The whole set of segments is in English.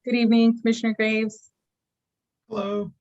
Good evening, Commissioner Graves. Hello.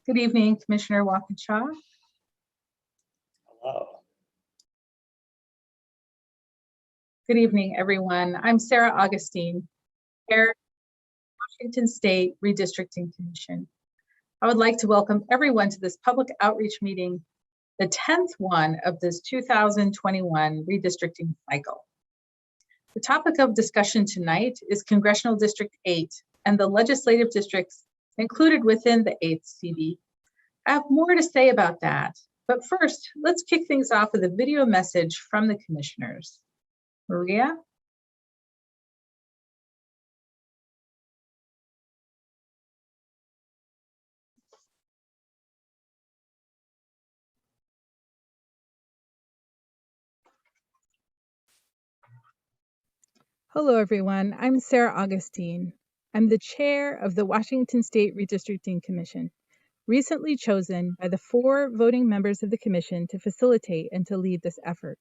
Good evening, Commissioner Walkinshaw. Hello. Good evening, everyone. I'm Sarah Augustine, Chair of the Washington State Redistricting Commission. I would like to welcome everyone to this public outreach meeting, the 10th one of this 2021 redistricting cycle. The topic of discussion tonight is Congressional District 8 and the legislative districts included within the 8th CD. I have more to say about that, but first, let's kick things off with a video message from the commissioners. Maria? Hello, everyone. I'm Sarah Augustine. I'm the chair of the Washington State Redistricting Commission, recently chosen by the 4 voting members of the commission to facilitate and to lead this effort.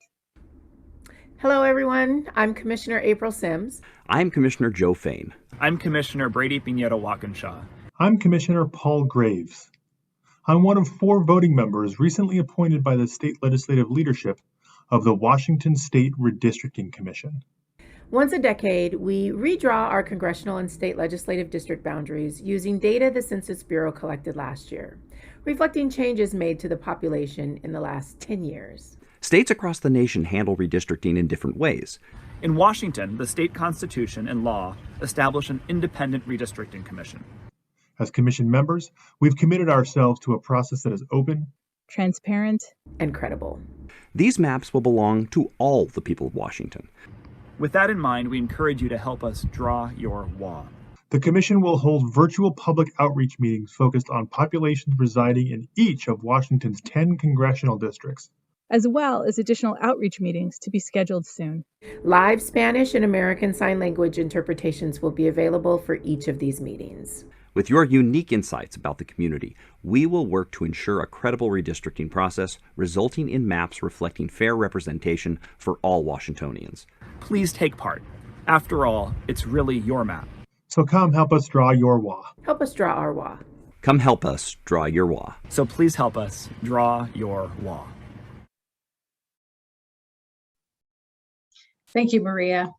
Hello, everyone. I'm Commissioner April Sims. I'm Commissioner Joe Fain. I'm Commissioner Brady Pinheiro-Walkinshaw. I'm Commissioner Paul Graves. I'm one of 4 voting members recently appointed by the state legislative leadership of the Washington State Redistricting Commission. Once a decade, we redraw our congressional and state legislative district boundaries using data the Census Bureau collected last year, reflecting changes made to the population in the last 10 years. States across the nation handle redistricting in different ways. In Washington, the state constitution and law establish an independent redistricting commission. As commission members, we've committed ourselves to a process that is open, Transparent, and credible. These maps will belong to all the people of Washington. With that in mind, we encourage you to help us draw your WA. The Commission will hold virtual public outreach meetings focused on populations residing in each of Washington's 10 congressional districts, as well as additional outreach meetings to be scheduled soon. Live Spanish and American Sign Language interpretations will be available for each of these meetings. With your unique insights about the community, we will work to ensure a credible redistricting process resulting in maps reflecting fair representation for all Washingtonians. Please take part. After all, it's really your map. So come help us draw your WA. Help us draw our WA. Come help us draw your WA. So please help us draw your WA. Thank you, Maria.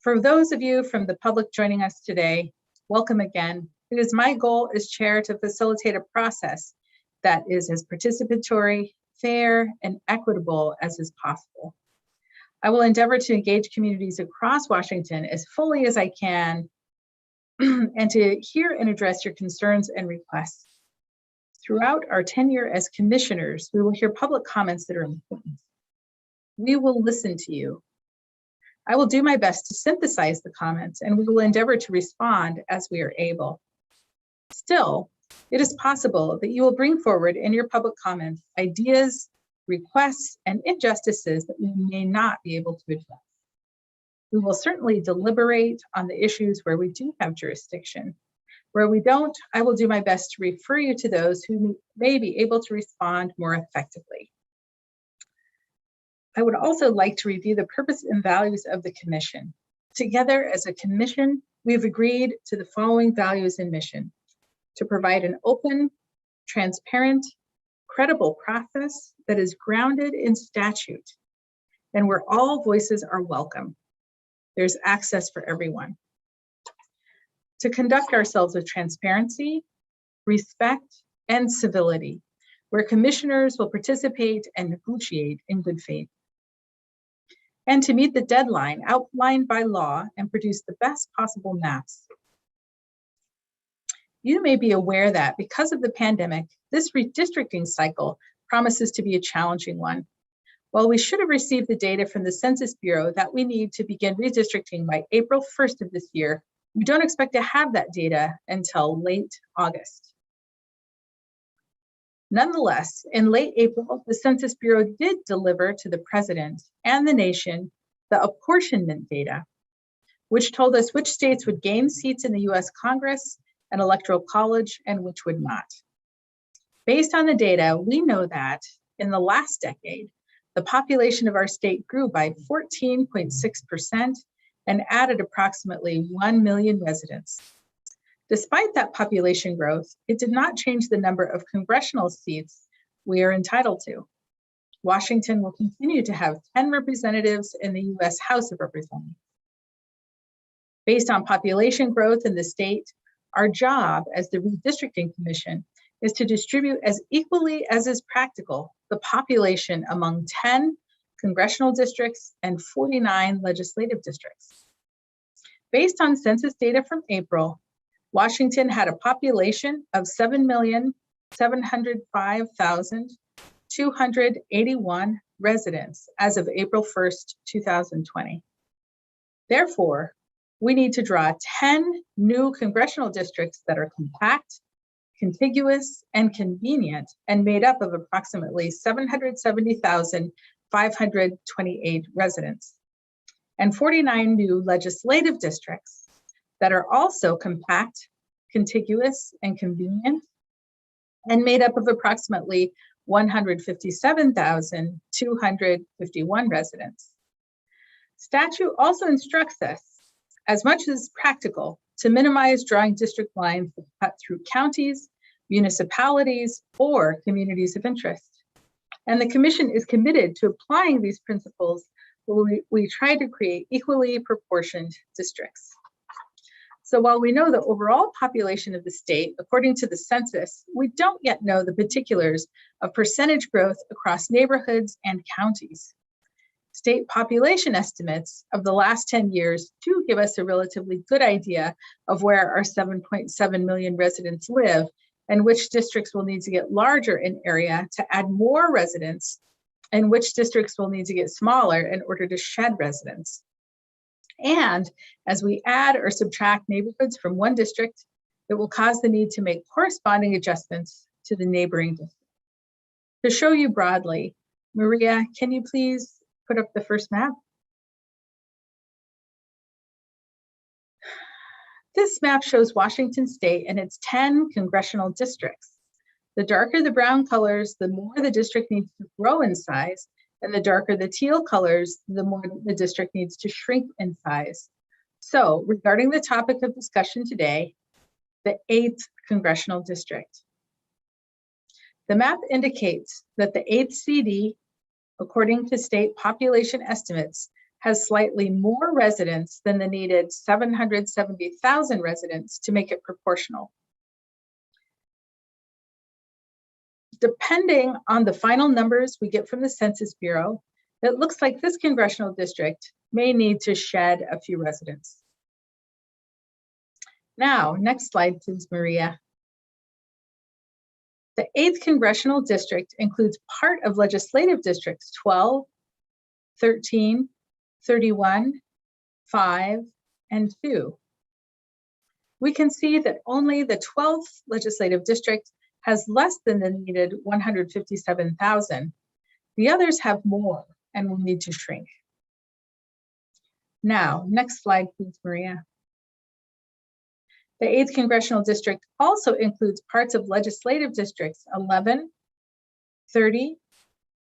For those of you from the public joining us today, welcome again. It is my goal as chair to facilitate a process that is as participatory, fair, and equitable as is possible. I will endeavor to engage communities across Washington as fully as I can and to hear and address your concerns and requests. Throughout our tenure as commissioners, we will hear public comments that are important. We will listen to you. I will do my best to synthesize the comments, and we will endeavor to respond as we are able. Still, it is possible that you will bring forward in your public comments ideas, requests, and injustices that we may not be able to address. We will certainly deliberate on the issues where we do have jurisdiction. Where we don't, I will do my best to refer you to those who may be able to respond more effectively. I would also like to review the purpose and values of the commission. Together as a commission, we have agreed to the following values and mission: to provide an open, transparent, credible process that is grounded in statute and where all voices are welcome. There's access for everyone. To conduct ourselves with transparency, respect, and civility, where commissioners will participate and negotiate in good faith. And to meet the deadline outlined by law and produce the best possible maps. You may be aware that because of the pandemic, this redistricting cycle promises to be a challenging one. While we should have received the data from the Census Bureau that we need to begin redistricting by April 1st of this year, we don't expect to have that data until late August. Nonetheless, in late April, the Census Bureau did deliver to the President and the nation the apportionment data, which told us which states would gain seats in the US Congress and Electoral College and which would not. Based on the data, we know that in the last decade, the population of our state grew by 14.6% and added approximately 1 million residents. Despite that population growth, it did not change the number of congressional seats we are entitled to. Washington will continue to have 10 representatives in the US House of Representatives. Based on population growth in the state, our job as the Redistricting Commission is to distribute as equally as is practical the population among 10 congressional districts and 49 legislative districts. Based on census data from April, Washington had a population of 7,705,281 residents as of April 1st, 2020. Therefore, we need to draw 10 new congressional districts that are compact, contiguous, and convenient, and made up of approximately 770,528 residents, and 49 new legislative districts that are also compact, contiguous, and convenient, and made up of approximately 157,251 residents. Statute also instructs us, as much as practical, to minimize drawing district lines that cut through counties, municipalities, or communities of interest. And the Commission is committed to applying these principles where we try to create equally proportioned districts. So while we know the overall population of the state, according to the census, we don't yet know the particulars of percentage growth across neighborhoods and counties. State population estimates of the last 10 years do give us a relatively good idea of where our 7.7 million residents live and which districts will need to get larger in area to add more residents and which districts will need to get smaller in order to shed residents. And as we add or subtract neighborhoods from one district, it will cause the need to make corresponding adjustments to the neighboring district. To show you broadly, Maria, can you please put up the first map? This map shows Washington State and its 10 congressional districts. The darker the brown colors, the more the district needs to grow in size, and the darker the teal colors, the more the district needs to shrink in size. So, regarding the topic of discussion today, the 8th congressional district. The map indicates that the 8th CD, according to state population estimates, has slightly more residents than the needed 770,000 residents to make it proportional. Depending on the final numbers we get from the Census Bureau, it looks like this congressional district may need to shed a few residents. Now, next slide, please, Maria. The 8th congressional district includes part of legislative districts 12, 13, 31, 5, and 2. We can see that only the 12th legislative district has less than the needed 157,000. The others have more and will need to shrink. Now, next slide, please, Maria. The 8th congressional district also includes parts of legislative districts 11, 30,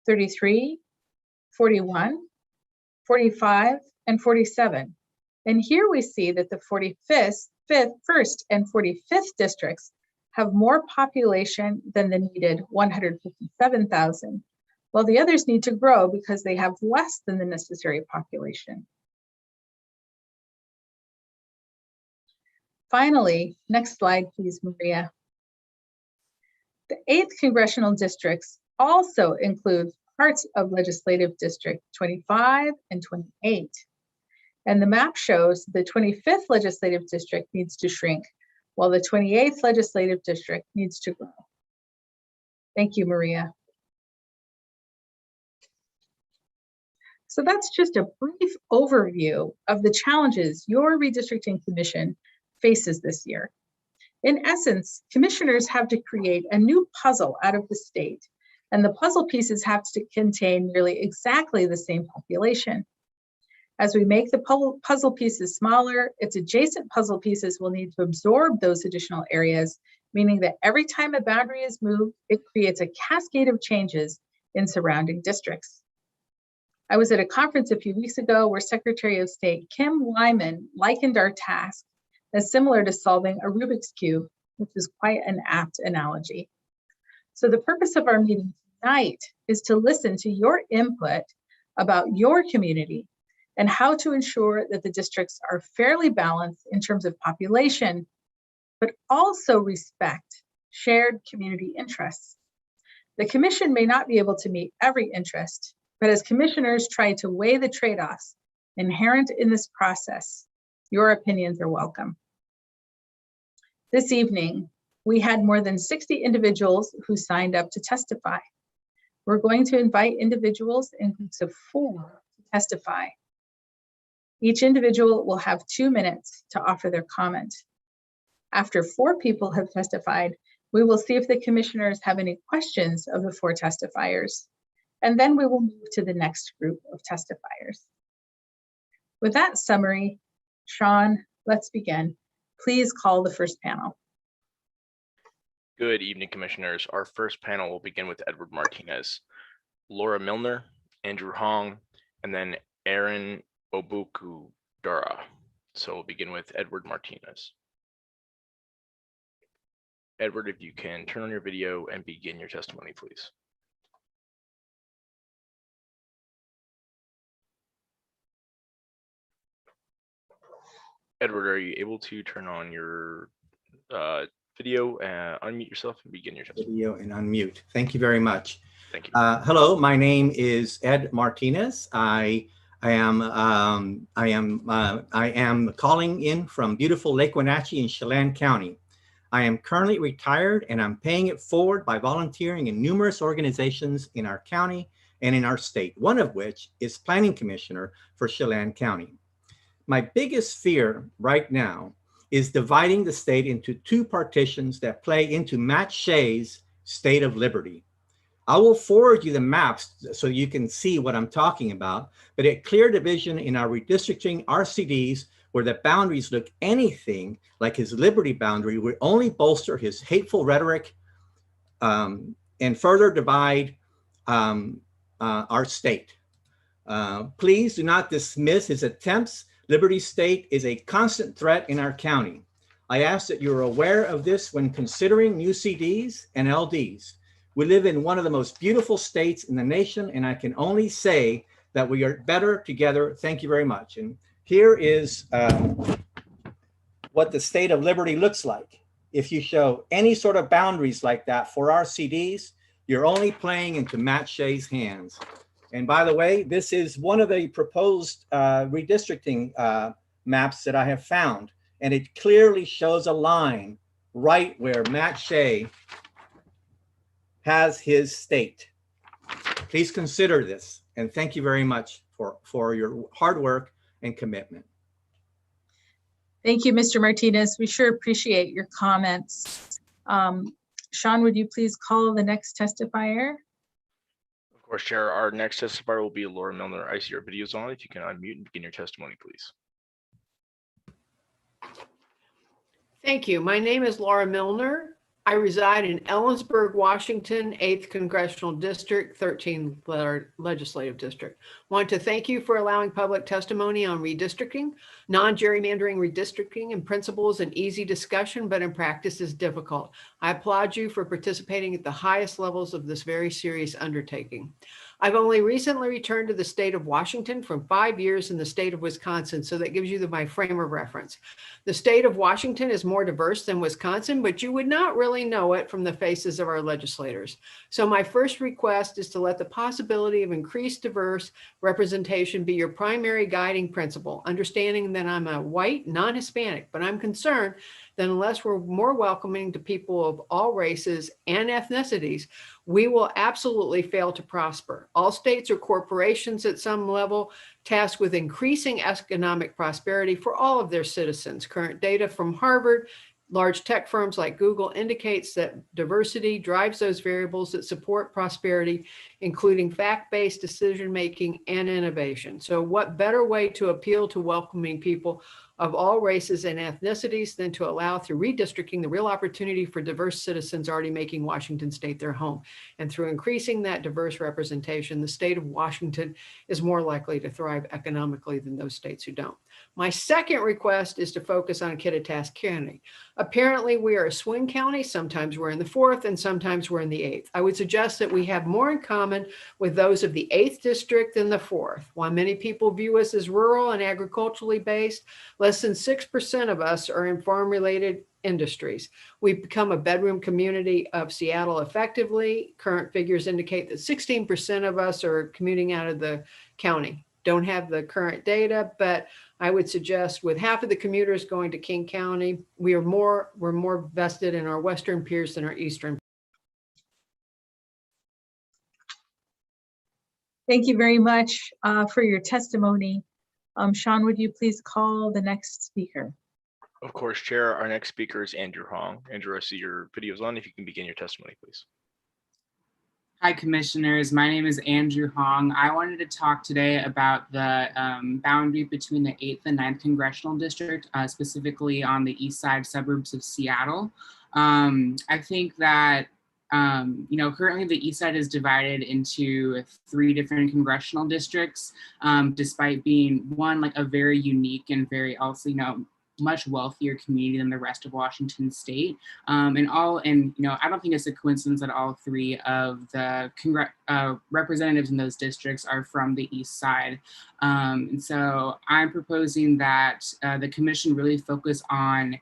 33, 41, 45, and 47. And here we see that the 1st and 45th districts have more population than the needed 157,000, while the others need to grow because they have less than the necessary population. Finally, next slide, please, Maria. The 8th congressional districts also include parts of legislative district 25 and 28. And the map shows the 25th legislative district needs to shrink, while the 28th legislative district needs to grow. Thank you, Maria. So that's just a brief overview of the challenges your redistricting commission faces this year. In essence, commissioners have to create a new puzzle out of the state, and the puzzle pieces have to contain nearly exactly the same population. As we make the puzzle pieces smaller, its adjacent puzzle pieces will need to absorb those additional areas, meaning that every time a boundary is moved, it creates a cascade of changes in surrounding districts. I was at a conference a few weeks ago where Secretary of State Kim Wyman likened our task as similar to solving a Rubik's Cube, which is quite an apt analogy. So the purpose of our meeting tonight is to listen to your input about your community and how to ensure that the districts are fairly balanced in terms of population, but also respect shared community interests. The commission may not be able to meet every interest, but as commissioners try to weigh the trade-offs inherent in this process, your opinions are welcome. This evening, we had more than 60 individuals who signed up to testify. We're going to invite individuals in groups of 4 to testify. Each individual will have 2 minutes to offer their comment. After 4 people have testified, we will see if the commissioners have any questions of the 4 testifiers, and then we will move to the next group of testifiers. With that summary, Sean, let's begin. Please call the first panel. Good evening, commissioners. Our first panel will begin with Edward Martinez, Laura Milner, Andrew Hong, and then Aaron Budara. So we'll begin with Edward Martinez. Edward, if you can turn on your video and begin your testimony, please. Edward, are you able to turn on your video, unmute yourself and begin your testimony? Video and unmute. Thank you very much. Thank you. Hello, my name is Ed Martinez. I am calling in from beautiful Lake Wenatchee in Chelan County. I am currently retired and I'm paying it forward by volunteering in numerous organizations in our county and in our state, one of which is Planning Commissioner for Chelan County. My biggest fear right now is dividing the state into two partitions that play into Matt Shea's state of liberty. I will forward you the maps so you can see what I'm talking about, but a clear division in our redistricting RCDs where the boundaries look anything like his liberty boundary would only bolster his hateful rhetoric and further divide our state. Please do not dismiss his attempts. Liberty State is a constant threat in our county. I ask that you're aware of this when considering new CDs and LDs. We live in one of the most beautiful states in the nation, and I can only say that we are better together. Thank you very much. And here is what the state of liberty looks like. If you show any sort of boundaries like that for our CDs, you're only playing into Matt Shea's hands. And by the way, this is one of the proposed redistricting maps that I have found. And it clearly shows a line right where Matt Shea has his state. Please consider this. And thank you very much for your hard work and commitment. Thank you, Mr. Martinez. We sure appreciate your comments. Sean, would you please call the next testifier? Of course, Chair. Our next testifier will be Laura Milner. I see your videos on. If you can unmute and begin your testimony, please. Thank you. My name is Laura Milner. I reside in Ellensburg, Washington, 8th Congressional District, 13th Legislative District. Want to thank you for allowing public testimony on redistricting. Non-gerrymandering redistricting in principle is an easy discussion, but in practice is difficult. I applaud you for participating at the highest levels of this very serious undertaking. I've only recently returned to the state of Washington from 5 years in the state of Wisconsin, so that gives you my frame of reference. The state of Washington is more diverse than Wisconsin, but you would not really know it from the faces of our legislators. So my first request is to let the possibility of increased diverse representation be your primary guiding principle, understanding that I'm a white, non-Hispanic, but I'm concerned that unless we're more welcoming to people of all races and ethnicities, we will absolutely fail to prosper. All states are corporations at some level, tasked with increasing economic prosperity for all of their citizens. Current data from Harvard, large tech firms like Google indicates that diversity drives those variables that support prosperity, including fact-based decision-making and innovation. So what better way to appeal to welcoming people of all races and ethnicities than to allow through redistricting the real opportunity for diverse citizens already making Washington state their home. And through increasing that diverse representation, the state of Washington is more likely to thrive economically than those states who don't. My second request is to focus on Kittitas County. Apparently we are a swing county. Sometimes we're in the 4th and sometimes we're in the 8th. I would suggest that we have more in common with those of the 8th district than the 4th. While many people view us as rural and agriculturally based, less than 6% of us are in farm-related industries. We've become a bedroom community of Seattle effectively. Current figures indicate that 16% of us are commuting out of the county. Don't have the current data, but I would suggest with half of the commuters going to King County, we're more vested in our western peers than our eastern. Thank you very much for your testimony. Sean, would you please call the next speaker? Of course, Chair. Our next speaker is Andrew Hong. Andrew, I see your videos on. If you can begin your testimony, please. Hi, Commissioners. My name is Andrew Hong. I wanted to talk today about the boundary between the 8th and 9th Congressional District, specifically on the east side suburbs of Seattle. I think that currently the east side is divided into 3 different congressional districts, despite being one like a very unique and very also, much wealthier community than the rest of Washington state. I don't think it's a coincidence that all 3 of the representatives in those districts are from the east side. And so I'm proposing that the commission really focus on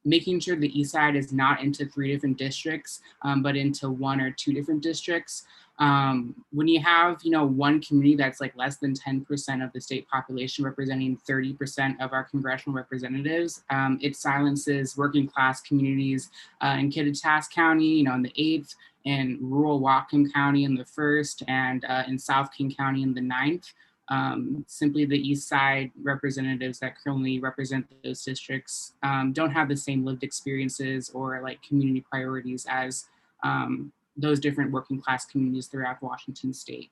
making sure the east side is not into 3 different districts, but into 1 or 2 different districts. When you have, one community that's like less than 10% of the state population representing 30% of our congressional representatives, it silences working class communities in Kittitas County, in the 8th, in rural Whatcom County in the 1st, and in South King County in the 9th. Simply the East Side representatives that currently represent those districts don't have the same lived experiences or like community priorities as those different working class communities throughout Washington state.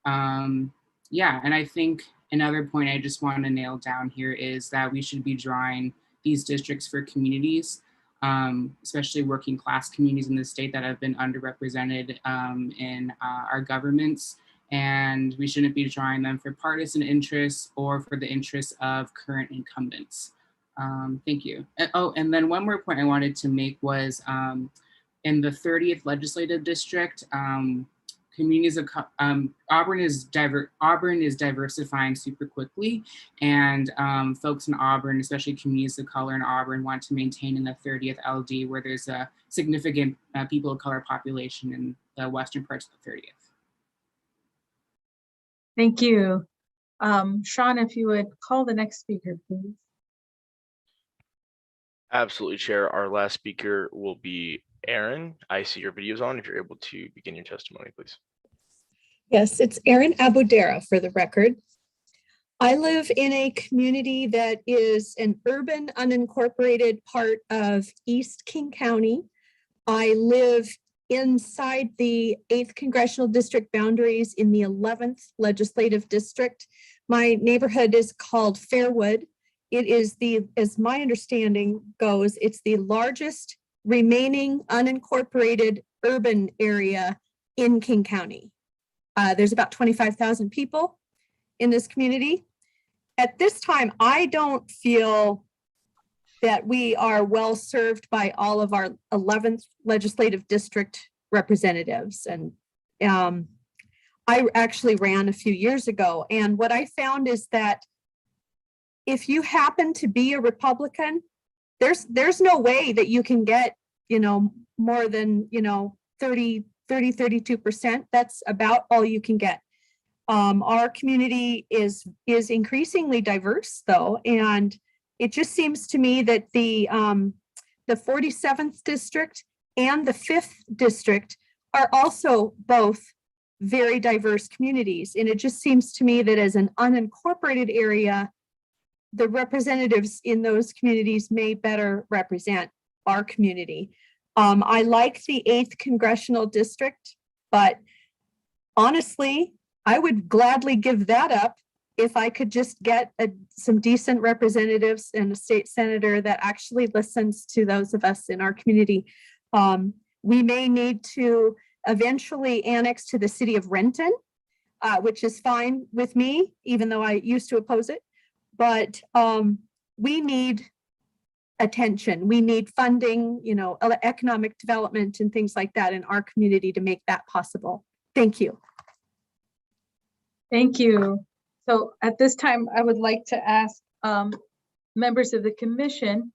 Yeah, and I think another point I just want to nail down here is that we should be drawing these districts for communities, especially working class communities in the state that have been underrepresented in our governments. And we shouldn't be drawing them for partisan interests or for the interests of current incumbents. Thank you. And then one more point I wanted to make was in the 30th legislative district, communities of Auburn is diversifying super quickly, and folks in Auburn, especially communities of color in Auburn, want to maintain in the 30th LD where there's a significant people of color population in the western parts of the 30th. Thank you. Sean, if you would call the next speaker, please. Absolutely, Chair. Our last speaker will be Erin. I see your video's on. If you're able to begin your testimony, please. Yes, it's Erin Budara for the record. I live in a community that is an urban unincorporated part of East King County. I live inside the 8th Congressional District boundaries in the 11th Legislative District. My neighborhood is called Fairwood. It is as my understanding goes, it's the largest remaining unincorporated urban area in King County. There's about 25,000 people in this community. At this time, I don't feel that we are well served by all of our 11th legislative district representatives. And I actually ran a few years ago. And what I found is that if you happen to be a Republican, there's no way that you can get, more than, 32%. That's about all you can get. Our community is increasingly diverse though. And it just seems to me that the 47th district and the 5th district are also both very diverse communities. And it just seems to me that as an unincorporated area, the representatives in those communities may better represent our community. I like the 8th Congressional District, but honestly, I would gladly give that up if I could just get some decent representatives and a state senator that actually listens to those of us in our community. We may need to eventually annex to the city of Renton, which is fine with me, even though I used to oppose it. But we need attention. We need funding, economic development and things like that in our community to make that possible. Thank you. Thank you. So at this time, I would like to ask members of the commission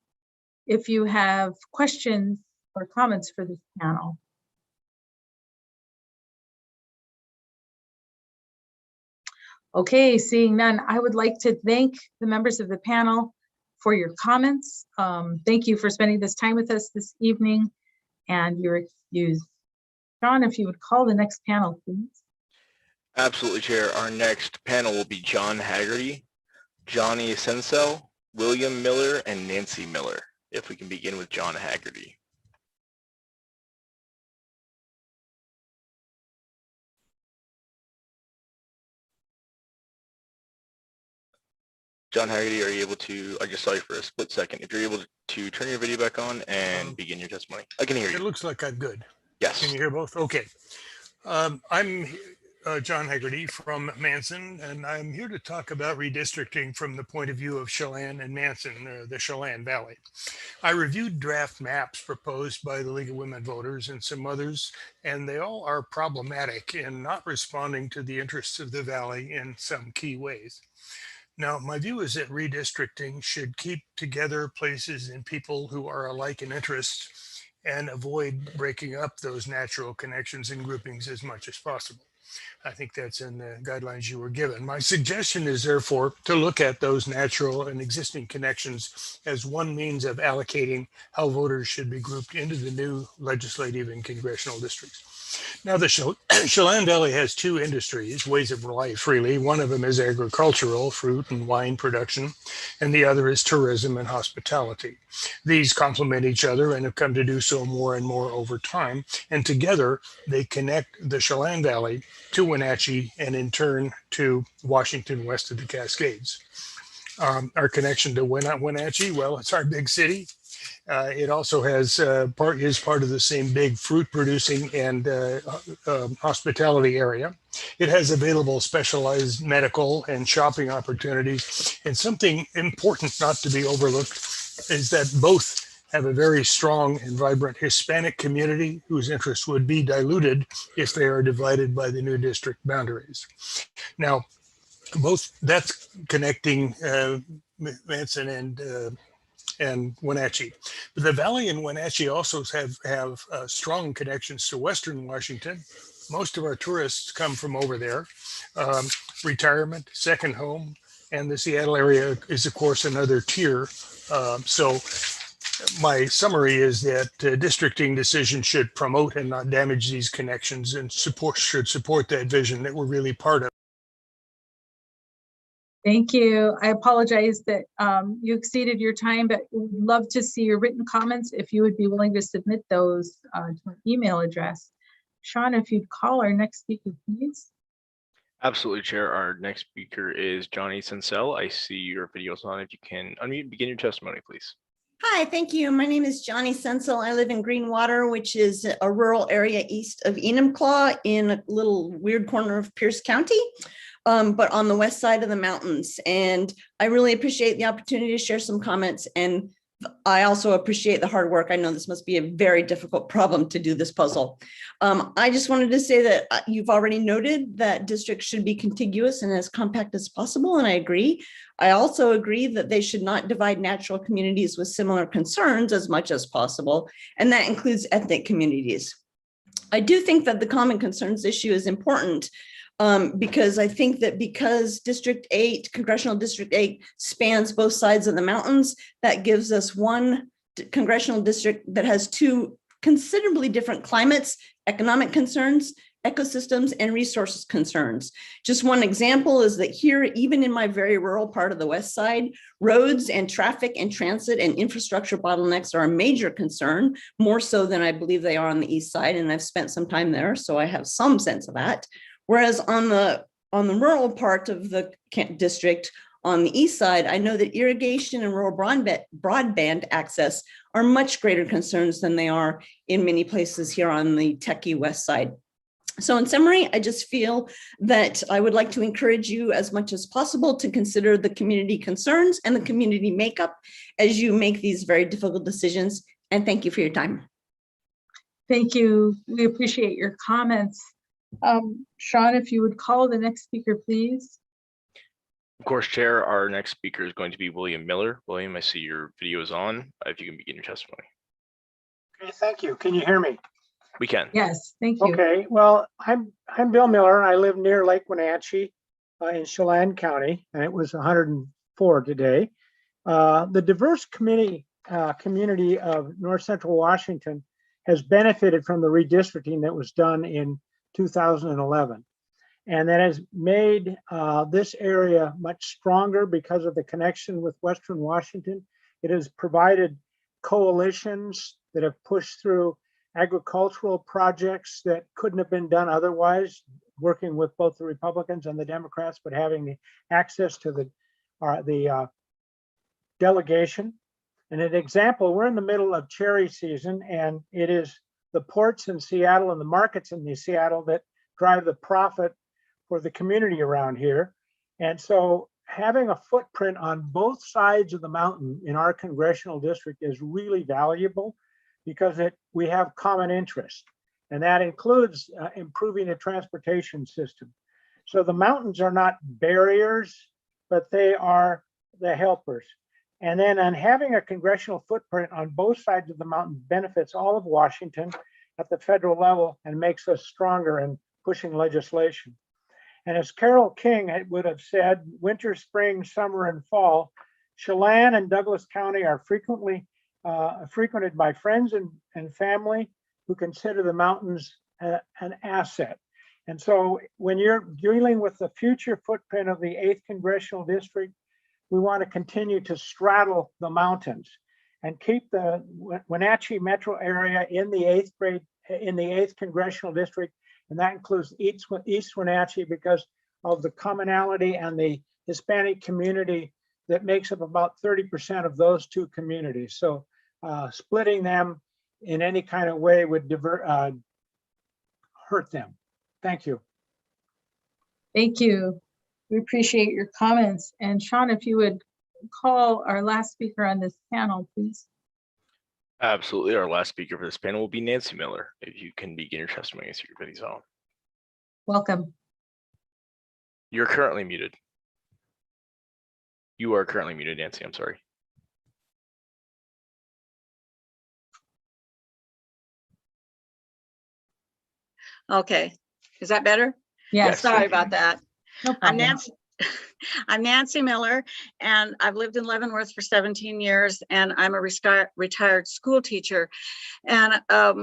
if you have questions or comments for this panel. Okay, seeing none, I would like to thank the members of the panel for your comments. Thank you for spending this time with us this evening and your excuse. John, if you would call the next panel, please. Absolutely, Chair. Our next panel will be John Hagerty, Johnny Sensel, William Miller, and Nancy Miller. If we can begin with John Hagerty. John Hagerty, are you able to, I just saw you for a split second, if you're able to turn your video back on and begin your testimony. I can hear you. It looks like I'm good. Yes. Can you hear both? Okay. I'm John Hagerty from Manson, and I'm here to talk about redistricting from the point of view of Chelan and Manson, the Chelan Valley. I reviewed draft maps proposed by the League of Women Voters and some others, and they all are problematic in not responding to the interests of the valley in some key ways. Now, my view is that redistricting should keep together places and people who are alike in interest and avoid breaking up those natural connections and groupings as much as possible. I think that's in the guidelines you were given. My suggestion is therefore to look at those natural and existing connections as one means of allocating how voters should be grouped into the new legislative and congressional districts. Now, the Chelan Valley has two industries, ways of life, really. One of them is agricultural, fruit and wine production, and the other is tourism and hospitality. These complement each other and have come to do so more and more over time. And together, they connect the Chelan Valley to Wenatchee and in turn to Washington west of the Cascades. Our connection to Wenatchee, well, it's our big city. It also has is part of the same big fruit producing and hospitality area. It has available specialized medical and shopping opportunities. And something important not to be overlooked is that both have a very strong and vibrant Hispanic community whose interests would be diluted if they are divided by the new district boundaries. Now, that's connecting Manson and Wenatchee. But the Valley and Wenatchee also have strong connections to Western Washington. Most of our tourists come from over there. Retirement, second home, and the Seattle area is, of course, another tier. So my summary is that districting decisions should promote and not damage these connections, and should support that vision that we're really part of. Thank you. I apologize that you exceeded your time, but we'd love to see your written comments if you would be willing to submit those to an email address. Sean, if you'd call our next speaker, please. Absolutely, Chair. Our next speaker is Johnny Sensel. I see your video's on. If you can unmute and begin your testimony, please. Hi, thank you. My name is Johnny Sensel. I live in Greenwater, which is a rural area east of Enumclaw in a little weird corner of Pierce County. But on the west side of the mountains. And I really appreciate the opportunity to share some comments. And I also appreciate the hard work. I know this must be a very difficult problem to do this puzzle. I just wanted to say that you've already noted that districts should be contiguous and as compact as possible, and I agree. I also agree that they should not divide natural communities with similar concerns as much as possible, and that includes ethnic communities. I do think that the common concerns issue is important, because I think that because District 8, Congressional District 8 spans both sides of the mountains, that gives us one congressional district that has two considerably different climates, economic concerns, ecosystems, and resources concerns. Just one example is that here, even in my very rural part of the west side, roads and traffic and transit and infrastructure bottlenecks are a major concern, more so than I believe they are on the east side, and I've spent some time there, so I have some sense of that. Whereas on the rural part of the district, on the east side, I know that irrigation and rural broadband access are much greater concerns than they are in many places here on the techie west side. So in summary, I just feel that I would like to encourage you as much as possible to consider the community concerns and the community makeup as you make these very difficult decisions. And thank you for your time. Thank you. We appreciate your comments. Sean, if you would call the next speaker, please. Of course, Chair. Our next speaker is going to be William Miller. William, I see your video is on. If you can begin your testimony. Okay, thank you. Can you hear me? We can. Yes, thank you. Okay, well, I'm Bill Miller. I live near Lake Wenatchee in Chelan County, and it was 104 today. The diverse community of North Central Washington has benefited from the redistricting that was done in 2011. And that has made this area much stronger because of the connection with Western Washington. It has provided coalitions that have pushed through agricultural projects that couldn't have been done otherwise, working with both the Republicans and the Democrats, but having the access to the delegation. And an example, we're in the middle of cherry season, and it is the ports in Seattle and the markets in Seattle that drive the profit for the community around here. And so having a footprint on both sides of the mountain in our congressional district is really valuable because we have common interests, and that includes improving the transportation system. So the mountains are not barriers, but they are the helpers. And then on having a congressional footprint on both sides of the mountain benefits all of Washington at the federal level and makes us stronger in pushing legislation. And as Carole King would have said, winter, spring, summer, and fall, Chelan and Douglas County are frequently frequented by friends and family who consider the mountains an asset. And so when you're dealing with the future footprint of the 8th Congressional District, we want to continue to straddle the mountains and keep the Wenatchee metro area in the 8th Congressional District. And that includes East Wenatchee because of the commonality and the Hispanic community that makes up about 30% of those two communities. So splitting them in any kind of way would hurt them. Thank you. Thank you. We appreciate your comments. And Sean, if you would call our last speaker on this panel, please. Absolutely. Our last speaker for this panel will be Nancy Miller. If you can begin your testimony as your video's on. Welcome. You're currently muted. You are currently muted, Nancy. I'm sorry. Okay, is that better? Yes. Sorry about that. No I'm problem. Nancy Miller, and I've lived in Leavenworth for 17 years, and I'm a retired school teacher. And a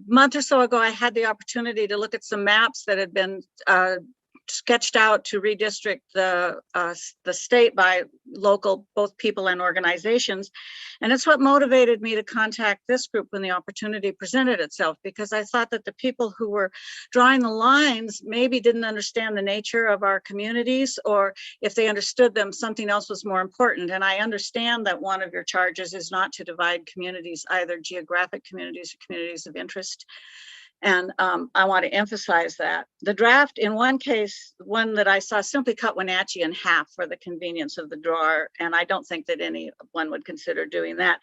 month or so ago, I had the opportunity to look at some maps that had been sketched out to redistrict the state by local, both people and organizations. And it's what motivated me to contact this group when the opportunity presented itself, because I thought that the people who were drawing the lines maybe didn't understand the nature of our communities, or if they understood them, something else was more important. And I understand that one of your charges is not to divide communities, either geographic communities or communities of interest. And I want to emphasize that. The draft, in one case, one that I saw, simply cut Wenatchee in half for the convenience of the drawer, and I don't think that anyone would consider doing that.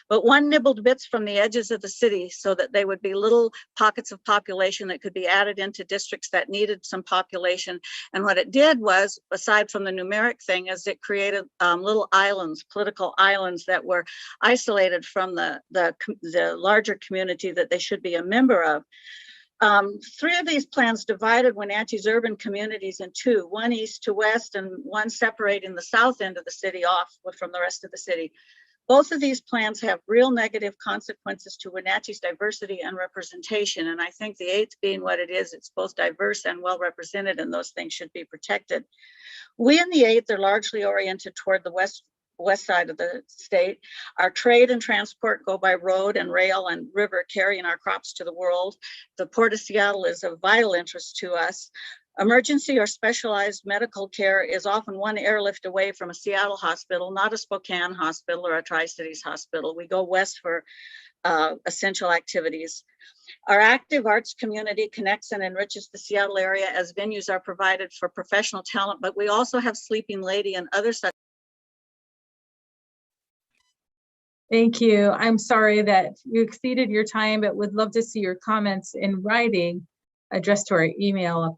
But one nibbled bits from the edges of the city so that they would be little pockets of population that could be added into districts that needed some population. And what it did was, aside from the numeric thing, is it created little islands, political islands that were isolated from the larger community that they should be a member of. 3 of these plans divided Wenatchee's urban communities in 2, one east to west and one separating the south end of the city off from the rest of the city. Both of these plans have real negative consequences to Wenatchee's diversity and representation. And I think the 8th being what it is, it's both diverse and well represented, and those things should be protected. We in the 8th are largely oriented toward the west side of the state. Our trade and transport go by road and rail and river, carrying our crops to the world. The Port of Seattle is of vital interest to us. Emergency or specialized medical care is often one airlift away from a Seattle hospital, not a Spokane hospital or a Tri-Cities hospital. We go west for essential activities. Our active arts community connects and enriches the Seattle area as venues are provided for professional talent, but we also have Sleeping Lady and other such. Thank you. I'm sorry that you exceeded your time, but would love to see your comments in writing addressed to our email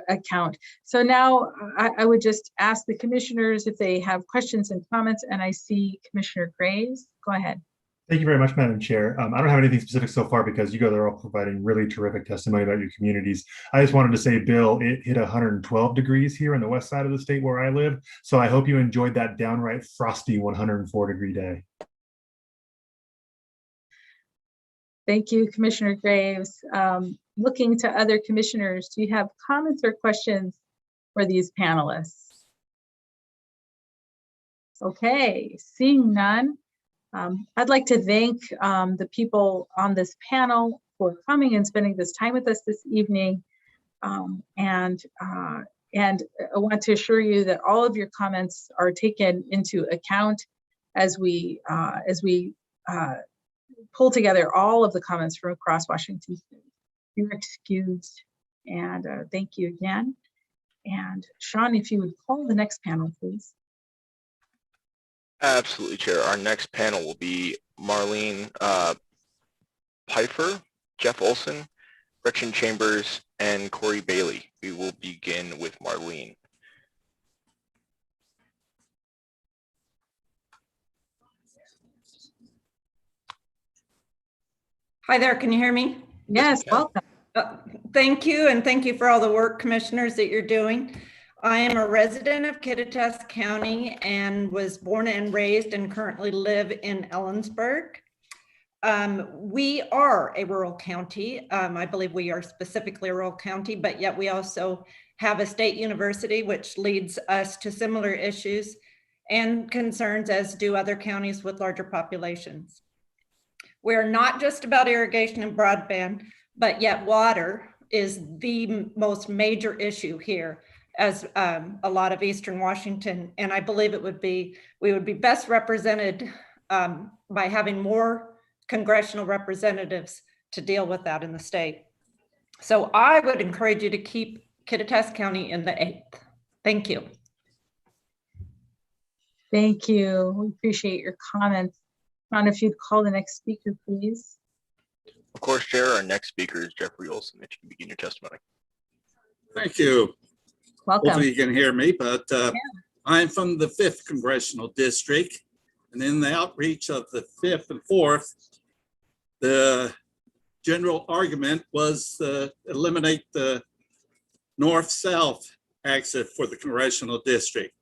account. So now I would just ask the commissioners if they have questions and comments, and I see Commissioner Graves. Go ahead. Thank you very much, Madam Chair. I don't have anything specific so far because you guys are all providing really terrific testimony about your communities. I just wanted to say, Bill, it hit 112 degrees here on the west side of the state where I live. So I hope you enjoyed that downright frosty 104-degree day. Thank you, Commissioner Graves. Looking to other commissioners, do you have comments or questions for these panelists? Okay, seeing none. I'd like to thank the people on this panel for coming and spending this time with us this evening. And I want to assure you that all of your comments are taken into account as we pull together all of the comments from across Washington State. You're excused, and thank you again. And Sean, if you would call the next panel, please. Absolutely, Chair. Our next panel will be Marlene Pfeiffer, Jeff Olsen, Gretchen Chambers, and Corey Bailey. We will begin with Marlene. Hi there, can you hear me? Yes, welcome. Thank you, and thank you for all the work, commissioners, that you're doing. I am a resident of Kittitas County and was born and raised and currently live in Ellensburg. We are a rural county. I believe we are specifically a rural county, but yet we also have a state university, which leads us to similar issues and concerns as do other counties with larger populations. We're not just about irrigation and broadband, but yet water is the most major issue here as a lot of Eastern Washington. And I believe we would be best represented by having more congressional representatives to deal with that in the state. So I would encourage you to keep Kittitas County in the 8th. Thank you. Thank you. We appreciate your comments. Ron, if you'd call the next speaker, please. Of course, Chair. Our next speaker is Jeffrey Olsen. If you can begin your testimony. Thank you. Welcome. Hopefully you can hear me, but I'm from the 5th Congressional District. And in the outreach of the 5th and 4th, the general argument was eliminate the north-south exit for the Congressional District.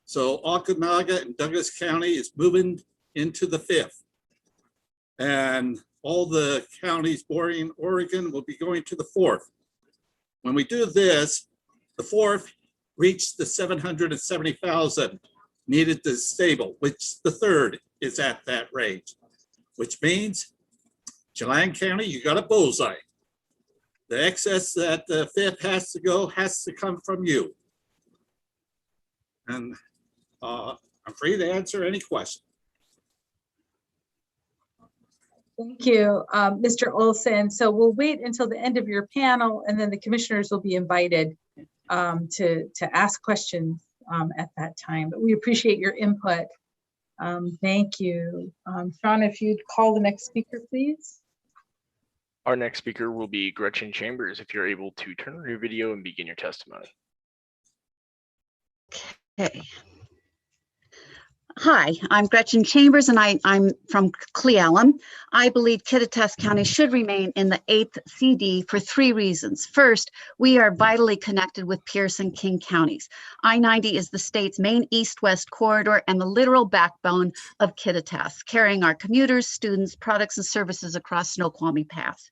So Okanagan and Douglas County is moving into the 5th. And all the counties bordering Oregon will be going to the 4th. When we do this, the 4th reached the 770,000 needed to stable, which the 3rd is at that range, which means Chelan County, you got a bullseye. The excess that the 5th has to come from you. And I'm free to answer any question. Thank you, Mr. Olsen. So we'll wait until the end of your panel, and then the commissioners will be invited to ask questions at that time. But we appreciate your input. Thank you. Sean, if you'd call the next speaker, please. Our next speaker will be Gretchen Chambers. If you're able to turn on your video and begin your testimony. Okay. Hi, I'm Gretchen Chambers, and I'm from Cle Elum. I believe Kittitas County should remain in the 8th CD for 3 reasons. First, we are vitally connected with Pierce and King counties. I-90 is the state's main east-west corridor and the literal backbone of Kittitas, carrying our commuters, students, products, and services across Snoqualmie Pass.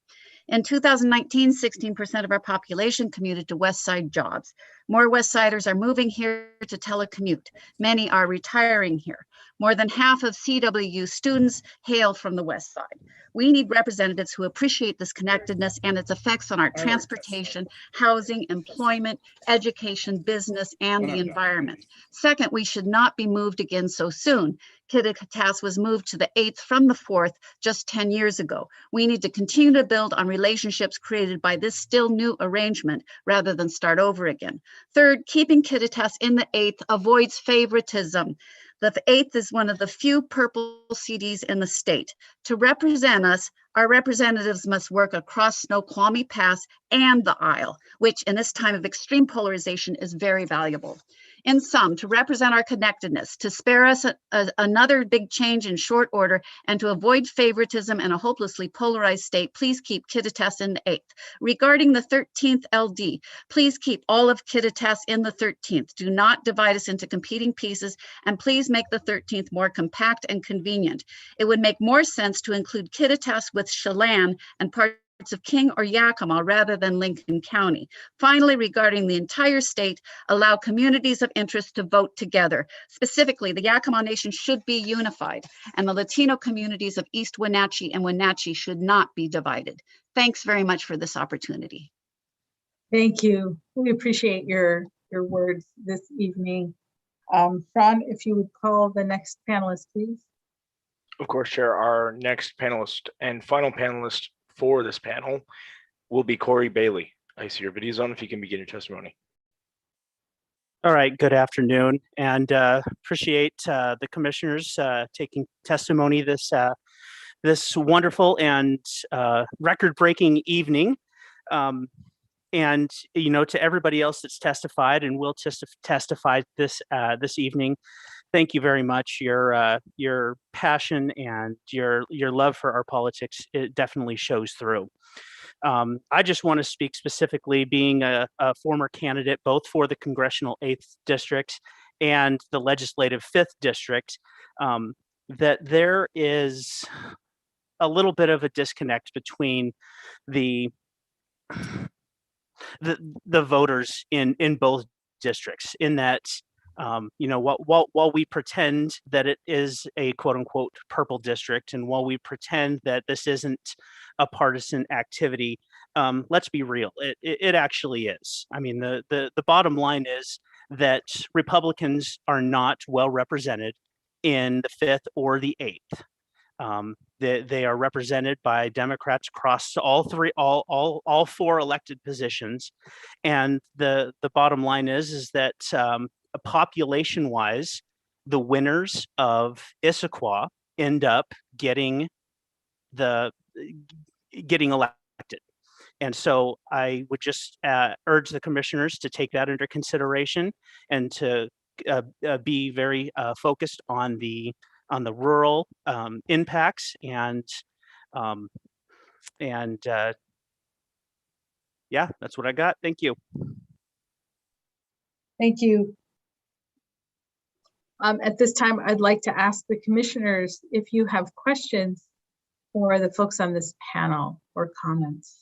In 2019, 16% of our population commuted to West Side jobs. More West Siders are moving here to telecommute. Many are retiring here. More than half of CWU students hail from the West Side. We need representatives who appreciate this connectedness and its effects on our transportation, housing, employment, education, business, and the environment. Second, we should not be moved again so soon. Kittitas was moved to the 8th from the 4th just 10 years ago. We need to continue to build on relationships created by this still new arrangement rather than start over again. Third, keeping Kittitas in the 8th avoids favoritism. The 8th is one of the few purple CDs in the state. To represent us, our representatives must work across Snoqualmie Pass and the aisle, which in this time of extreme polarization is very valuable. In sum, to represent our connectedness, to spare us another big change in short order, and to avoid favoritism and a hopelessly polarized state, please keep Kittitas in the 8th. Regarding the 13th LD, please keep all of Kittitas in the 13th. Do not divide us into competing pieces, and please make the 13th more compact and convenient. It would make more sense to include Kittitas with Chelan and parts of King or Yakima rather than Lincoln County. Finally, regarding the entire state, allow communities of interest to vote together. Specifically, the Yakima Nation should be unified, and the Latino communities of East Wenatchee and Wenatchee should not be divided. Thanks very much for this opportunity. Thank you. We appreciate your words this evening. Sean, if you would call the next panelist, please. Of course, Chair. Our next panelist and final panelist for this panel will be Corey Bailey. I see your video's on. If you can begin your testimony. All right, good afternoon, and appreciate the commissioners taking testimony this wonderful and record-breaking evening. And to everybody else that's testified and will testify this evening, thank you very much. Your passion and your love for our politics, it definitely shows through. I just want to speak specifically, being a former candidate both for the Congressional 8th District and the Legislative 5th District, that there is a little bit of a disconnect between the voters in both districts, in that while we pretend that it is a quote unquote purple district, and while we pretend that this isn't a partisan activity, let's be real, it actually is. I mean, the bottom line is that Republicans are not well represented in the 5th or the 8th. They are represented by Democrats across all 4 elected positions, and the bottom line is that population-wise, the winners of Issaquah end up getting elected. And so I would just urge the commissioners to take that under consideration and to be very focused on the rural impacts and yeah, that's what I got. Thank you. Thank you. At this time, I'd like to ask the commissioners if you have questions for the folks on this panel or comments.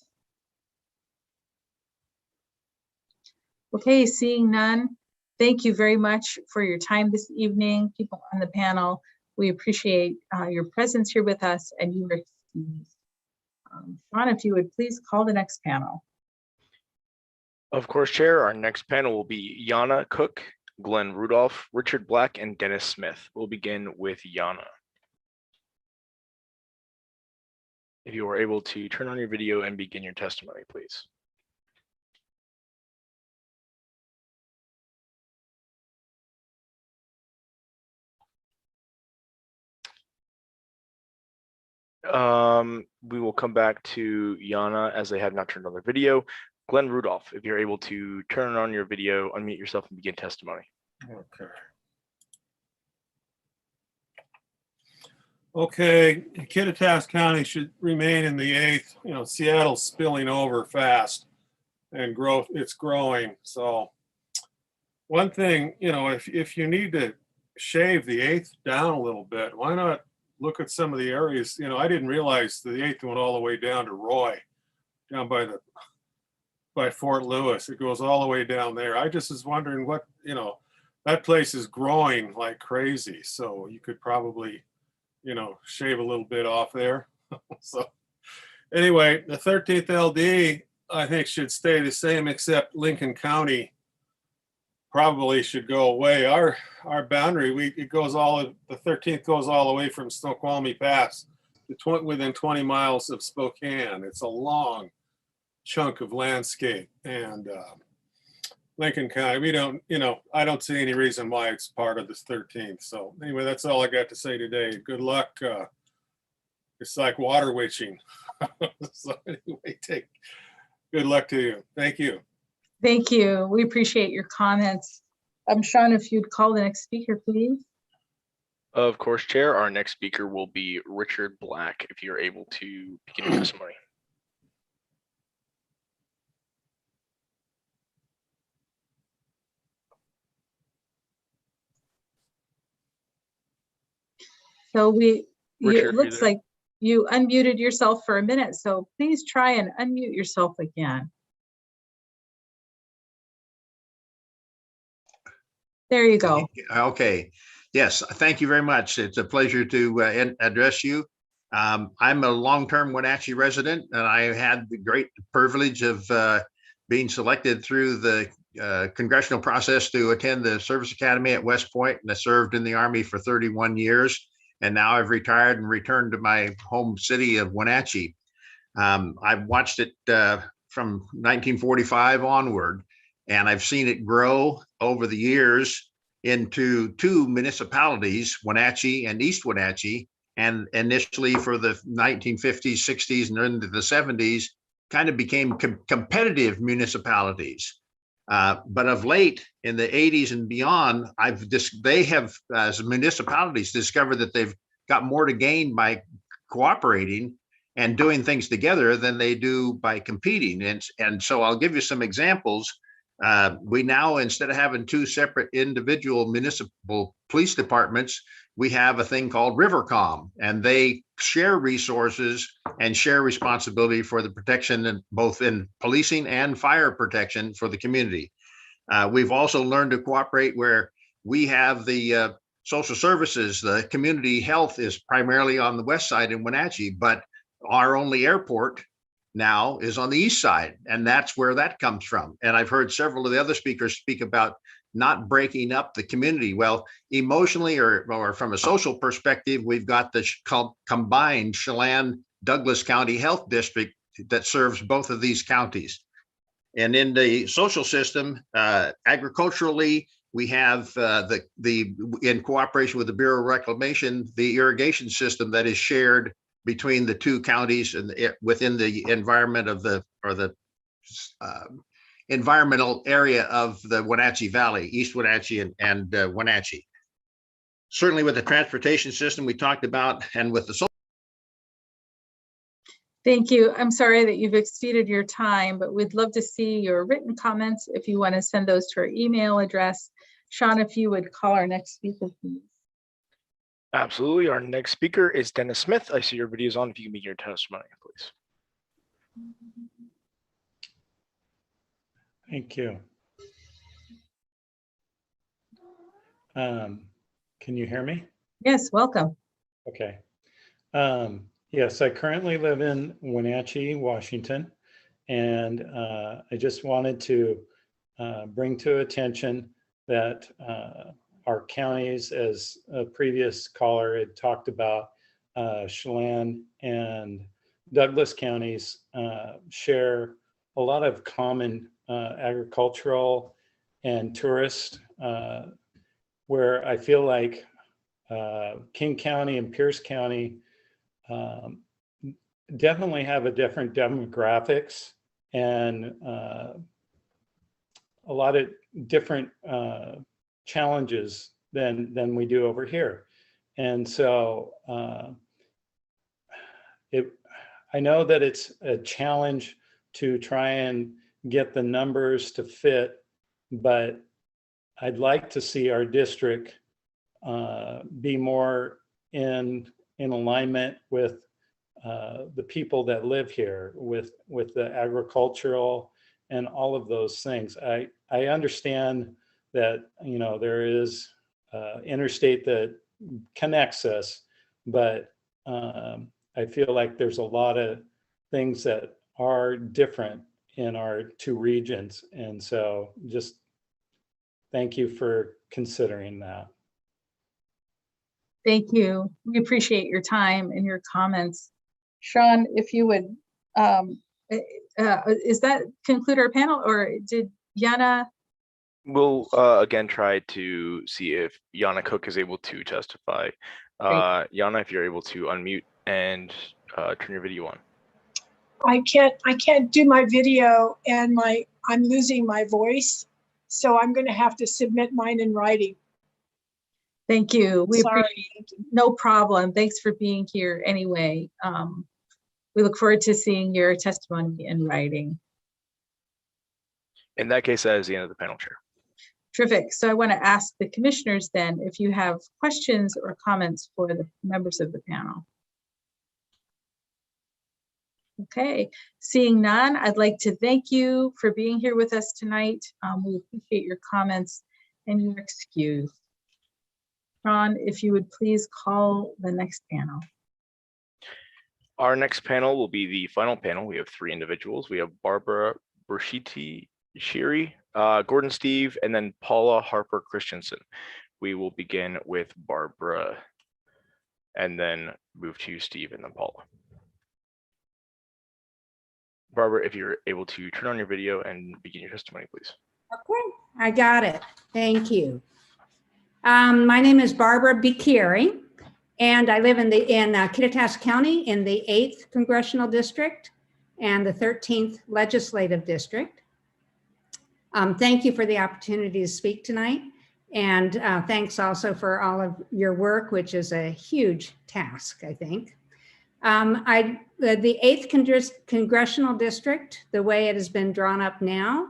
Okay, seeing none, thank you very much for your time this evening, people on the panel. We appreciate your presence here with us and your expertise. Sean, if you would please call the next panel. Of course, Chair. Our next panel will be Yana Cook, Glenn Rudolph, Richard Black, and Dennis Smith. We'll begin with Yana. If you are able to turn on your video and begin your testimony, please. We will come back to Yana as they have not turned on their video. Glenn Rudolph, if you're able to turn on your video, unmute yourself and begin testimony. Okay, Kittitas County should remain in the 8th. You know, Seattle's spilling over fast and it's growing. So one thing, you know, if you need to shave the 8th down a little bit, why not look at some of the areas? You know, I didn't realize the 8th went all the way down to Roy, down by Fort Lewis. It goes all the way down there. I just was wondering what, you know, that place is growing like crazy. So you could probably, you know, shave a little bit off there. So anyway, the 13th LD, I think should stay the same, except Lincoln County probably should go away. Our boundary, the 13th goes all the way from Snoqualmie Pass to within 20 miles of Spokane. It's a long chunk of landscape, and Lincoln County, we don't, you know, I don't see any reason why it's part of this 13th. So anyway, that's all I got to say today. Good luck. It's like water witching. So anyway, good luck to you. Thank you. Thank you. We appreciate your comments. Sean, if you'd call the next speaker, please. Of course, Chair. Our next speaker will be Richard Black, if you're able to begin your testimony. So Richard, it looks like you unmuted yourself for a minute, so please try and unmute yourself again. There you go. Okay. Yes, thank you very much. It's a pleasure to address you. I'm a long-term Wenatchee resident, and I had the great privilege of being selected through the congressional process to attend the Service Academy at West Point, and I served in the Army for 31 years. And now I've retired and returned to my home city of Wenatchee. I've watched it from 1945 onward, and I've seen it grow over the years into 2 municipalities, Wenatchee and East Wenatchee, and initially for the 1950s, 60s, and into the 70s, kind of became competitive municipalities. But of late, in the 80s and beyond, they have, as municipalities, discovered that they've got more to gain by cooperating and doing things together than they do by competing. And so I'll give you some examples. We now, instead of having two separate individual municipal police departments, we have a thing called Rivercom, and they share resources and share responsibility for the protection in both in policing and fire protection for the community. We've also learned to cooperate where we have the social services. The community health is primarily on the west side in Wenatchee, but our only airport now is on the east side, and that's where that comes from. And I've heard several of the other speakers speak about not breaking up the community. Well, emotionally or from a social perspective, we've got the combined Chelan-Douglas County Health District that serves both of these counties. And in the social system, agriculturally, we have in cooperation with the Bureau of Reclamation, the irrigation system that is shared between the two counties and within the environment of the environmental area of the Wenatchee Valley, East Wenatchee and Wenatchee. Certainly with the transportation system we talked about, and with the social. Thank you. I'm sorry that you've exceeded your time, but we'd love to see your written comments if you want to send those to our email address. Sean, if you would call our next speaker, please. Absolutely. Our next speaker is Dennis Smith. I see your video is on. If you can begin your testimony, please. Thank you. Can you hear me? Yes, welcome. Okay. Yes, I currently live in Wenatchee, Washington, and I just wanted to bring to attention that our counties, as a previous caller had talked about, Chelan and Douglas counties share a lot of common agricultural and tourist, where I feel like King County and Pierce County definitely have a different demographics and a lot of different challenges than we do over here. And so I know that it's a challenge to try and get the numbers to fit, but I'd like to see our district be more in alignment with the people that live here, with the agricultural and all of those things. I understand that, you know, there is interstate that connects us, but I feel like there's a lot of things that are different in our two regions. And so just thank you for considering that. Thank you. We appreciate your time and your comments. Sean, if you would, is that conclude our panel, or did Yana? We'll again try to see if Yana Cook is able to testify. Yana, if you're able to unmute and turn your video on. I can't do my video, and I'm losing my voice, so I'm going to have to submit mine in writing. Thank you. We Sorry. appreciate it. No problem. Thanks for being here anyway. We look forward to seeing your testimony in writing. In that case, that is the end of the panel, Chair. Terrific. So I want to ask the commissioners then if you have questions or comments for the members of the panel. Okay, seeing none, I'd like to thank you for being here with us tonight. We appreciate your comments and your excuse. Ron, if you would please call the next panel. Our next panel will be the final panel. We have three individuals. We have Barbara Burshiti Shiri, Gordon Steve, and then Paula Harper Christensen. We will begin with Barbara and then move to Steve and then Paula. Barbara, if you're able to turn on your video and begin your testimony, please. Okay, I got it. Thank you. My name is Barbara Bikieri, and I live in Kittitas County in the 8th Congressional District and the 13th Legislative District. Thank you for the opportunity to speak tonight, and thanks also for all of your work, which is a huge task, I think. The 8th Congressional District, the way it has been drawn up now,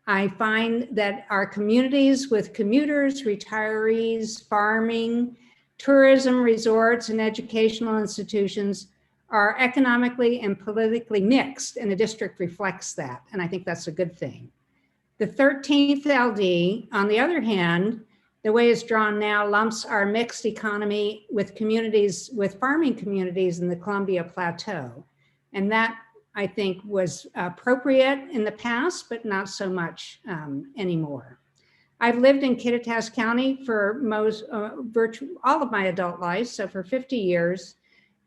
I find that our communities with commuters, retirees, farming, tourism, resorts, and educational institutions are economically and politically mixed, and the district reflects that. And I think that's a good thing. The 13th LD, on the other hand, the way it's drawn now lumps our mixed economy with communities, with farming communities in the Columbia Plateau. And that, I think, was appropriate in the past, but not so much anymore. I've lived in Kittitas County for virtually all of my adult life, so for 50 years.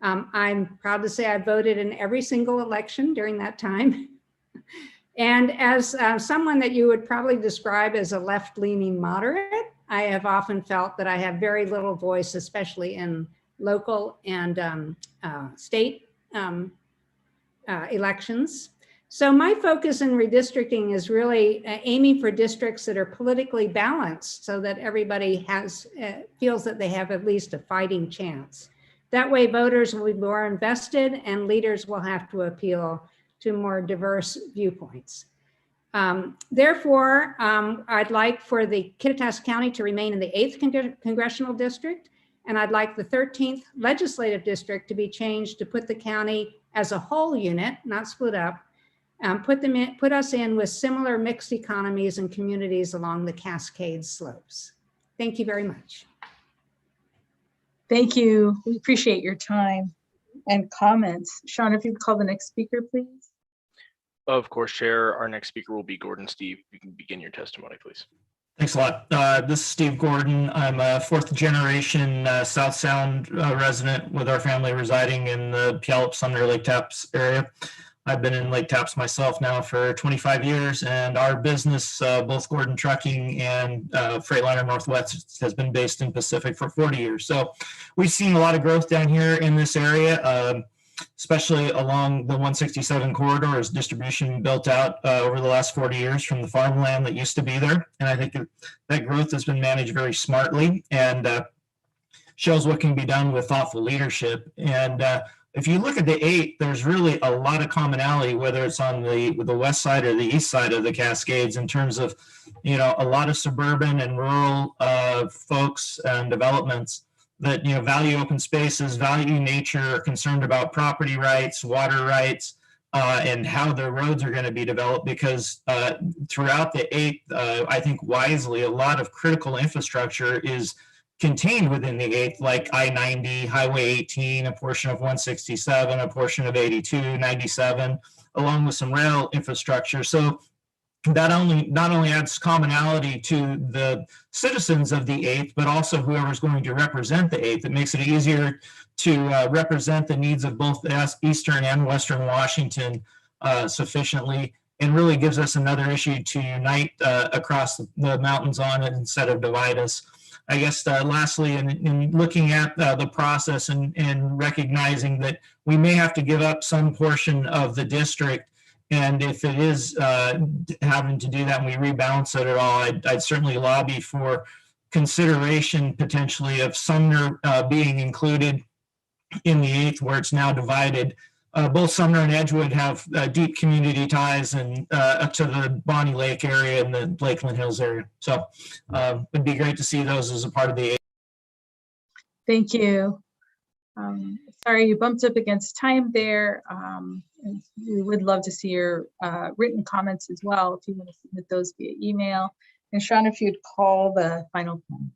I'm proud to say I voted in every single election during that time. And as someone that you would probably describe as a left-leaning moderate, I have often felt that I have very little voice, especially in local and state elections. So my focus in redistricting is really aiming for districts that are politically balanced so that everybody feels that they have at least a fighting chance. That way voters will be more invested and leaders will have to appeal to more diverse viewpoints. Therefore, I'd like for the Kittitas County to remain in the 8th Congressional District, and I'd like the 13th Legislative District to be changed to put the county as a whole unit, not split up, put us in with similar mixed economies and communities along the Cascade slopes. Thank you very much. Thank you. We appreciate your time and comments. Sean, if you could call the next speaker, please. Of course, Chair. Our next speaker will be Gordon Steve. You can begin your testimony, please. Thanks a lot. This is Steve Gordon. I'm a fourth generation South Sound resident with our family residing in the Puyallup, Sumner, Lake Tapps area. I've been in Lake Tapps myself now for 25 years, and our business, both Gordon Trucking and Freightliner Northwest, has been based in Pacific for 40 years. So we've seen a lot of growth down here in this area, especially along the 167 corridor as distribution built out over the last 40 years from the farmland that used to be there. And I think that growth has been managed very smartly and shows what can be done with thoughtful leadership. And if you look at the 8th, there's really a lot of commonality, whether it's on the west side or the east side of the Cascades, in terms of, you know, a lot of suburban and rural folks and developments that, you know, value open spaces, value nature, are concerned about property rights, water rights, and how their roads are going to be developed. Because throughout the 8th, I think wisely, a lot of critical infrastructure is contained within the 8th, like I-90, Highway 18, a portion of 167, a portion of 82, 97, along with some rail infrastructure. So that not only adds commonality to the citizens of the 8th, but also whoever's going to represent the 8th. It makes it easier to represent the needs of both Eastern and Western Washington sufficiently, and really gives us another issue to unite across the mountains on it instead of divide us. I guess lastly, in looking at the process and recognizing that we may have to give up some portion of the district, and if it is having to do that and we rebalance it at all, I'd certainly lobby for consideration potentially of Sumner being included in the 8th, where it's now divided. Both Sumner and Edgewood have deep community ties and up to the Bonnie Lake area and the Lakeland Hills area. So it'd be great to see those as a part of the 8th. Thank you. Sorry, you bumped up against time there. And we would love to see your written comments as well, if you want to submit those via email. And Sean, if you'd call the final comment.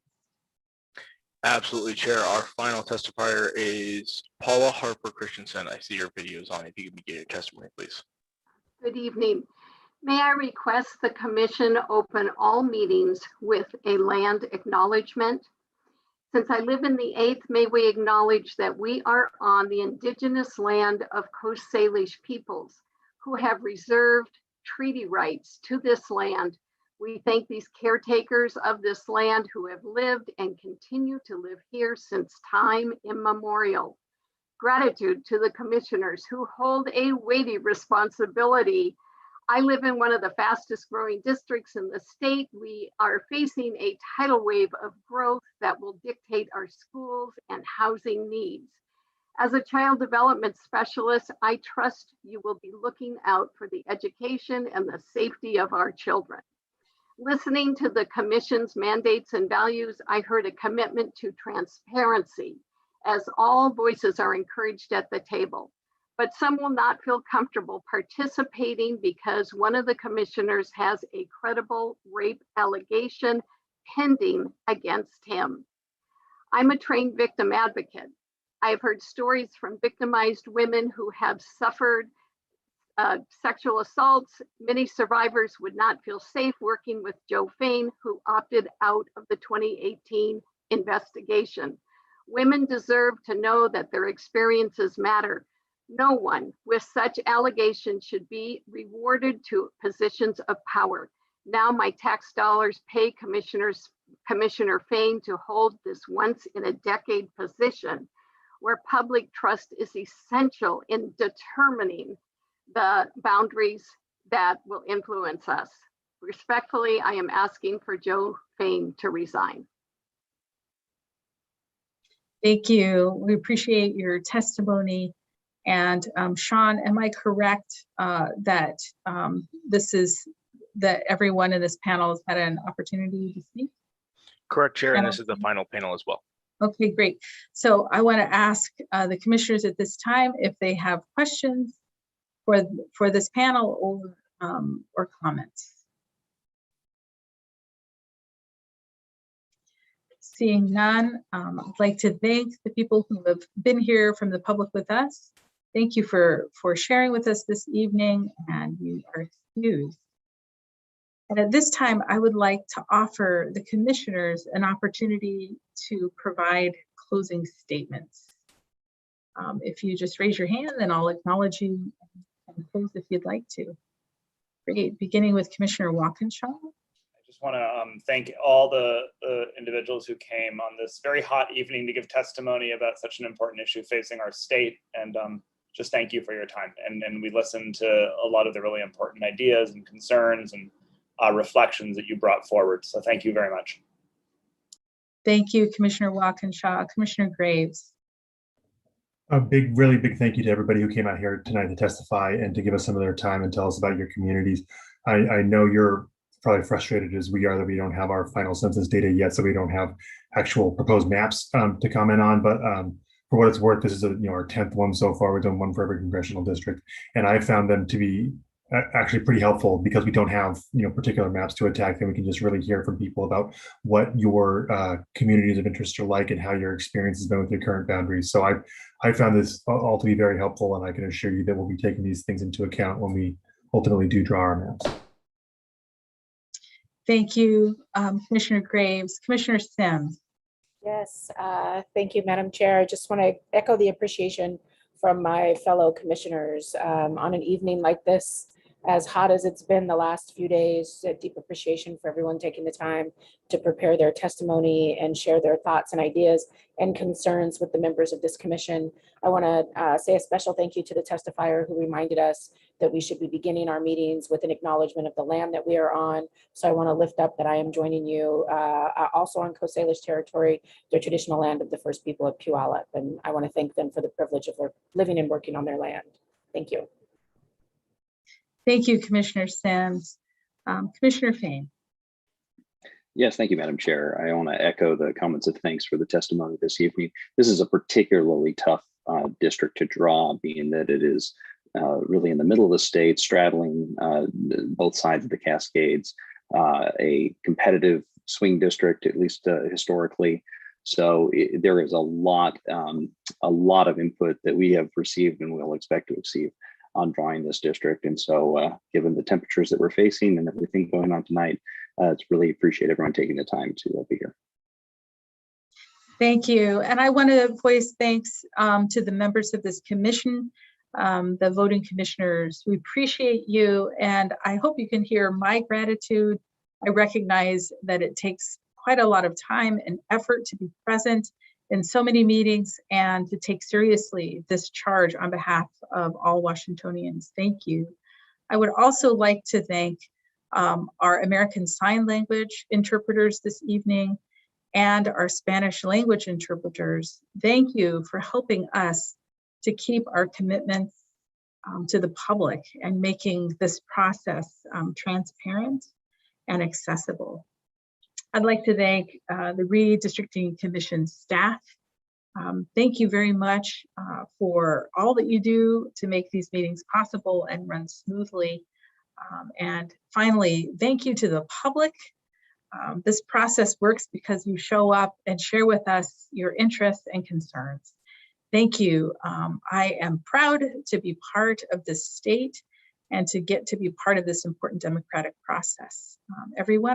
Absolutely, Chair. Our final testifier is Paula Harper Christensen. I see your video is on. If you can begin your testimony, please. Good evening. May I request the commission open all meetings with a land acknowledgement? Since I live in the 8th, may we acknowledge that we are on the indigenous land of Coast Salish peoples who have reserved treaty rights to this land. We thank these caretakers of this land who have lived and continue to live here since time immemorial. Gratitude to the commissioners who hold a weighty responsibility. I live in one of the fastest growing districts in the state. We are facing a tidal wave of growth that will dictate our schools and housing needs. As a child development specialist, I trust you will be looking out for the education and the safety of our children. Listening to the commission's mandates and values, I heard a commitment to transparency, as all voices are encouraged at the table. But some will not feel comfortable participating because one of the commissioners has a credible rape allegation pending against him. I'm a trained victim advocate. I've heard stories from victimized women who have suffered sexual assaults. Many survivors would not feel safe working with Joe Fain, who opted out of the 2018 investigation. Women deserve to know that their experiences matter. No one with such allegations should be rewarded to positions of power. Now my tax dollars pay Commissioner Fain to hold this once in a decade position where public trust is essential in determining the boundaries that will influence us. Respectfully, I am asking for Joe Fain to resign. Thank you. We appreciate your testimony. And Sean, am I correct that that everyone in this panel has had an opportunity to speak? Correct, Chair, and this is the final panel as well. Okay, great. So I want to ask the commissioners at this time if they have questions for this panel or comments. Seeing none, I'd like to thank the people who have been here from the public with us. Thank you for sharing with us this evening, and you are excused. And at this time, I would like to offer the commissioners an opportunity to provide closing statements. If you just raise your hand, then I'll acknowledge you and close if you'd like to. Great, beginning with Commissioner Walkinshaw. I just want to thank all the individuals who came on this very hot evening to give testimony about such an important issue facing our state, and just thank you for your time. And we listened to a lot of the really important ideas and concerns and reflections that you brought forward. So thank you very much. Thank you, Commissioner Walkinshaw. Commissioner Graves. A really big thank you to everybody who came out here tonight to testify and to give us some of their time and tell us about your communities. I know you're probably frustrated as we are that we don't have our final census data yet, so we don't have actual proposed maps to comment on. But for what it's worth, this is our 10th one so far. We've done one for every congressional district, and I found them to be actually pretty helpful because we don't have particular maps to attack, and we can just really hear from people about what your communities of interest are like and how your experience has been with your current boundaries. So I found this all to be very helpful, and I can assure you that we'll be taking these things into account when we ultimately do draw our maps. Thank you, Commissioner Graves. Commissioner Sims. Yes, thank you, Madam Chair. I just want to echo the appreciation from my fellow commissioners on an evening like this, as hot as it's been the last few days. A deep appreciation for everyone taking the time to prepare their testimony and share their thoughts and ideas and concerns with the members of this commission. I want to say a special thank you to the testifier who reminded us that we should be beginning our meetings with an acknowledgement of the land that we are on. So I want to lift up that I am joining you also on Coast Salish territory, the traditional land of the first people of Puyallup. And I want to thank them for the privilege of living and working on their land. Thank you. Thank you, Commissioner Sims. Commissioner Fain. Yes, thank you, Madam Chair. I want to echo the comments of thanks for the testimony this evening. This is a particularly tough district to draw, being that it is really in the middle of the state, straddling both sides of the Cascades, a competitive swing district, at least historically. So there is a lot of input that we have received and will expect to receive on drawing this district. And so given the temperatures that we're facing and everything going on tonight, it's really appreciate everyone taking the time to be here. Thank you. And I want to voice thanks to the members of this commission, the voting commissioners. We appreciate you, and I hope you can hear my gratitude. I recognize that it takes quite a lot of time and effort to be present in so many meetings and to take seriously this charge on behalf of all Washingtonians. Thank you. I would also like to thank our American Sign Language interpreters this evening and our Spanish language interpreters. Thank you for helping us to keep our commitments to the public and making this process transparent and accessible. I'd like to thank the Redistricting Commission staff. Thank you very much for all that you do to make these meetings possible and run smoothly. And finally, thank you to the public. This process works because you show up and share with us your interests and concerns. Thank you. I am proud to be part of this state and to get to be part of this important democratic process. Everyone,